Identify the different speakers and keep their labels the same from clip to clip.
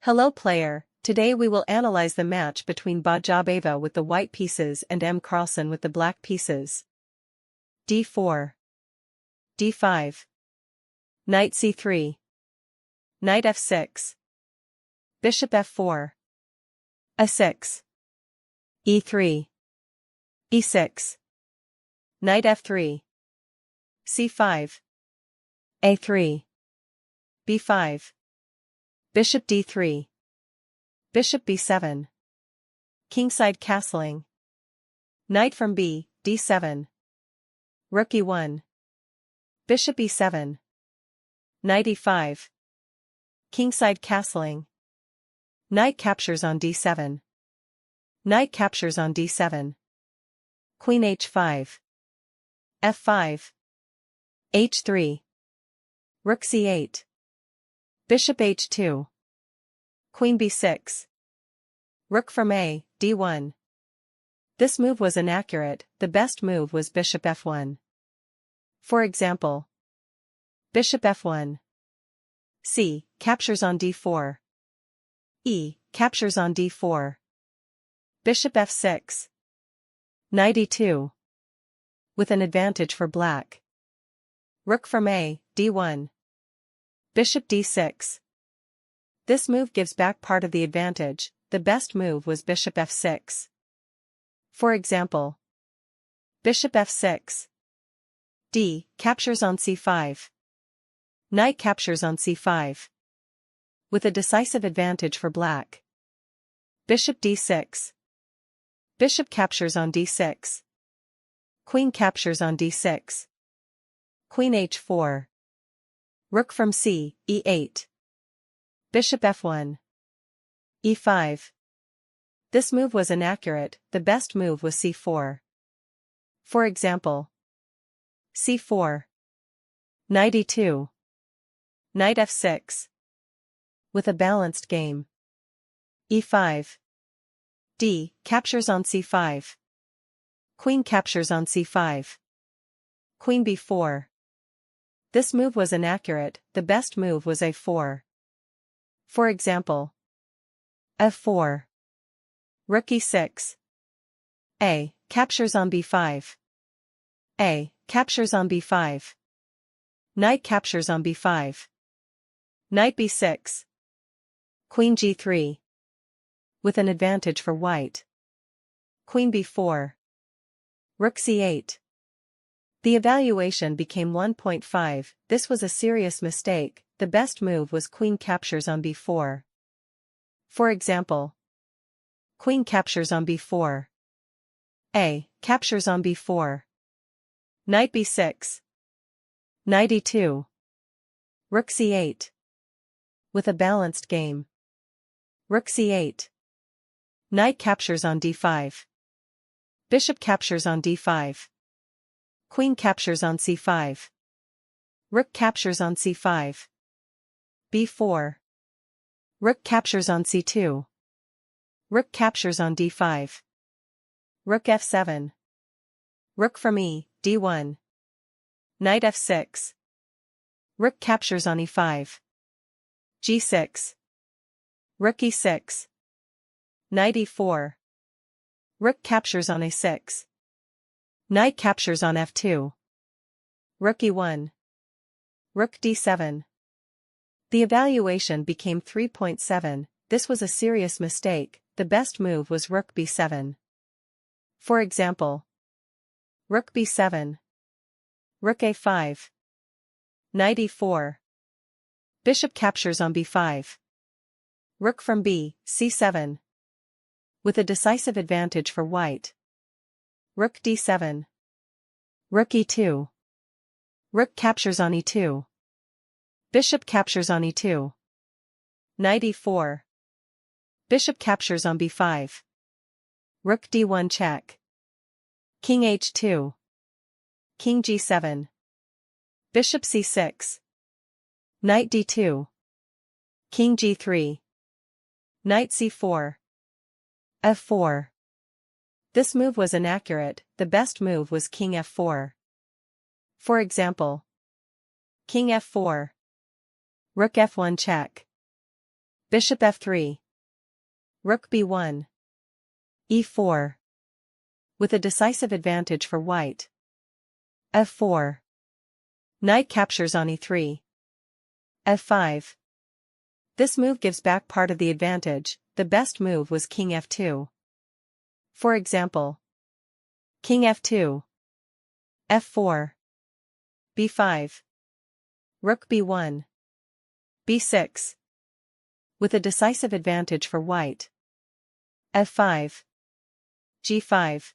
Speaker 1: Hello player, today we will analyze the match between Jobava Ba with the white pieces and Carlsen with the black pieces. d4. d5. Knight c3. Knight f6. Bishop f4. a6. e3. e6. Knight f3. c5. a3. b5. Bishop d3. Bishop b7. Kingside castling. Knight from b, d7. Rook e1. Bishop e7. Knight e5. Kingside castling. Knight captures on d7. Knight captures on d7. Queen h5. f5. h3. Rook c8. Bishop h2. Queen b6. Rook from a, d1. This move was inaccurate, the best move was bishop f1. For example, bishop f1. c, captures on d4. e, captures on d4. Bishop f6. Knight e2. With an advantage for black. Rook from a, d1. Bishop d6. This move gives back part of the advantage, the best move was bishop f6. For example, bishop f6. d, captures on c5. Knight captures on c5. With a decisive advantage for black. Bishop d6. Bishop captures on d6. Queen captures on d6. Queen h4. Rook from c, e8. Bishop f1. e5. This move was inaccurate, the best move was c4. For example, c4. Knight e2. Knight f6. With a balanced game. e5. d, captures on c5. Queen captures on c5. Queen b4. This move was inaccurate, the best move was a4. For example, f4. Rook e6. a, captures on b5. a, captures on b5. Knight captures on b5. Knight b6. Queen g3. With an advantage for white. Queen b4. Rook c8. The evaluation became 1.5, this was a serious mistake, the best move was queen captures on b4. For example, queen captures on b4. a, captures on b4. Knight b6. Knight e2. Rook c8. With a balanced game. Rook c8. Knight captures on d5. Bishop captures on d5. Queen captures on c5. Rook captures on c5. b4. Rook captures on c2. Rook captures on d5. Rook f7. Rook from e, d1. Knight f6. Rook captures on e5. g6. Rook e6. Knight e4. Rook captures on a6. Knight captures on f2. Rook e1. Rook d7. The evaluation became 3.7, this was a serious mistake, the best move was rook b7. For example, rook b7. Rook a5. Knight e4. Bishop captures on b5. Rook from b, c7. With a decisive advantage for white. Rook d7. Rook e2. Rook captures on e2. Bishop captures on e2. Knight e4. Bishop captures on b5. Rook d1 check. King h2. King g7. Bishop c6. Knight d2. King g3. Knight c4. f4. This move was inaccurate, the best move was king f4. For example, king f4. Rook f1 check. Bishop f3. Rook b1. e4. With a decisive advantage for white. f4. Knight captures on e3. f5. This move gives back part of the advantage. The best move was king f2. For example, king f2. f4. b5. Rook b1. b6. With a decisive advantage for white. f5. g5.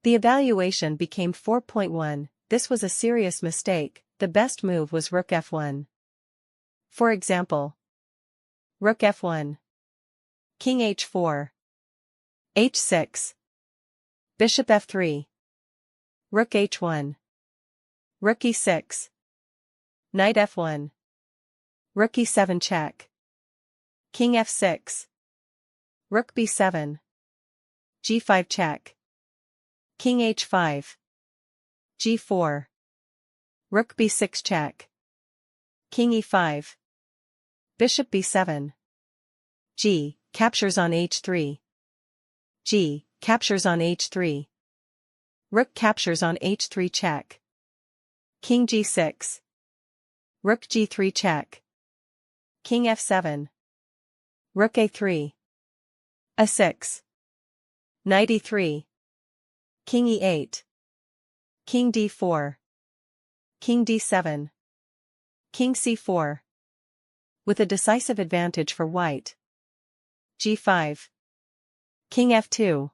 Speaker 1: The evaluation became 4.1. This was a serious mistake. The best move was rook f1. For example, rook f1. King h4. h6. Bishop f3. Rook h1. Rook e6. Knight f1. Rook e7 check. King f6. Rook b7. g5 check. King h5. g4. Rook b6 check. King e5. Bishop b7. G captures on h3. G captures on h3. Rook captures on h3 check. King g6. Rook g3 check. King f7. Rook a3. a6. Knight e3. King e8. King d4. King d7. King c4. With a decisive advantage for white. g5. King f2.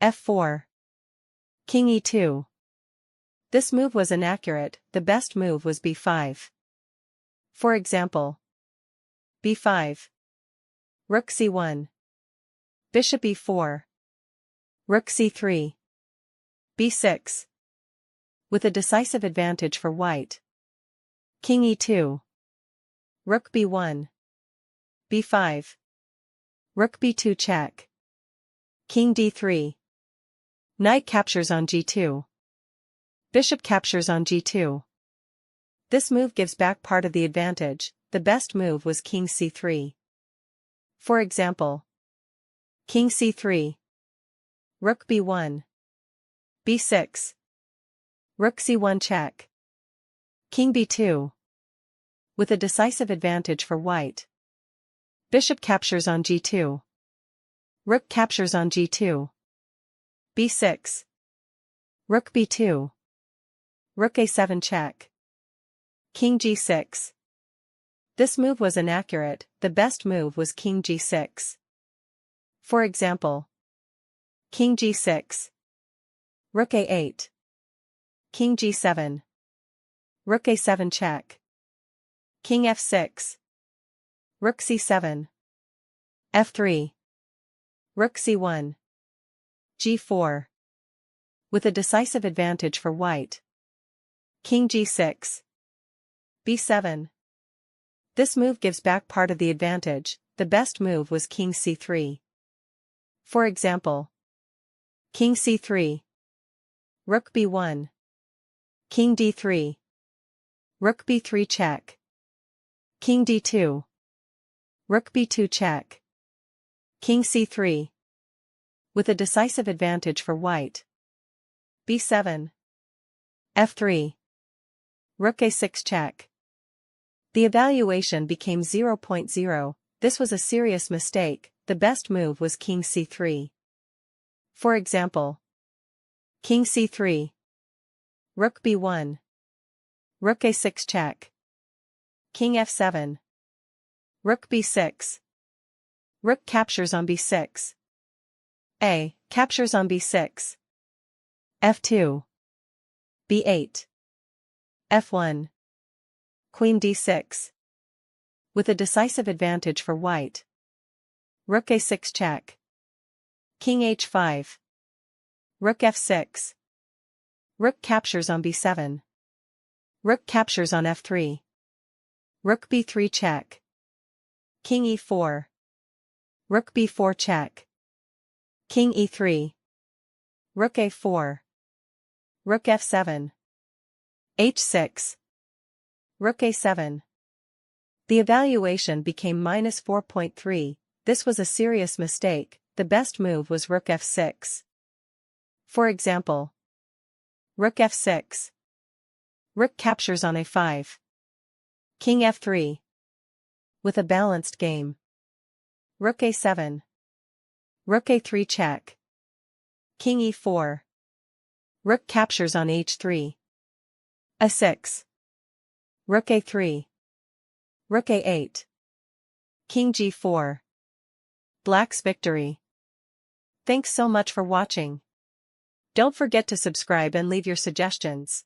Speaker 1: f4. King e2. This move was inaccurate. The best move was b5. For example, b5. Rook c1. Bishop e4. Rook c3. b6. With a decisive advantage for white. King e2. Rook b1. b5. Rook b2 check. King d3. Knight captures on g2. Bishop captures on g2. This move gives back part of the advantage. The best move was king c3. For example, king c3. Rook b1. b6. Rook c1 check. King b2. With a decisive advantage for white. Bishop captures on g2. Rook captures on g2. b6. Rook b2. Rook a7 check. King g6. This move was inaccurate. The best move was king g6. For example, king g6. Rook a8. King g7. Rook a7 check. King f6. Rook c7. f3. Rook c1. g4. With a decisive advantage for white. King g6. b7. This move gives back part of the advantage. The best move was king c3. For example, king c3. Rook b1. King d3. Rook b3 check. King d2. Rook b2 check. King c3. With a decisive advantage for white. b7. f3. Rook a6 check. The evaluation became 0.0. This was a serious mistake. The best move was king c3. For example, king c3. Rook b1. Rook a6 check. King f7. Rook b6. Rook captures on b6. A captures on b6. f2. b8. f1. Queen d6. With a decisive advantage for white. Rook a6 check. King h5. Rook f6. Rook captures on b7. Rook captures on f3. Rook b3 check. King e4. Rook b4 check. King e3. Rook a4. Rook f7. h6. Rook a7. The evaluation became minus 4.3, this was a serious mistake, the best move was rook f6. For example, rook f6. Rook captures on a5. King f3. With a balanced game. Rook a7. Rook a3 check. King e4. Rook captures on h3. a6. Rook a3. Rook a8. King g4. Black's victory. Thanks so much for watching. Don't forget to subscribe and leave your suggestions.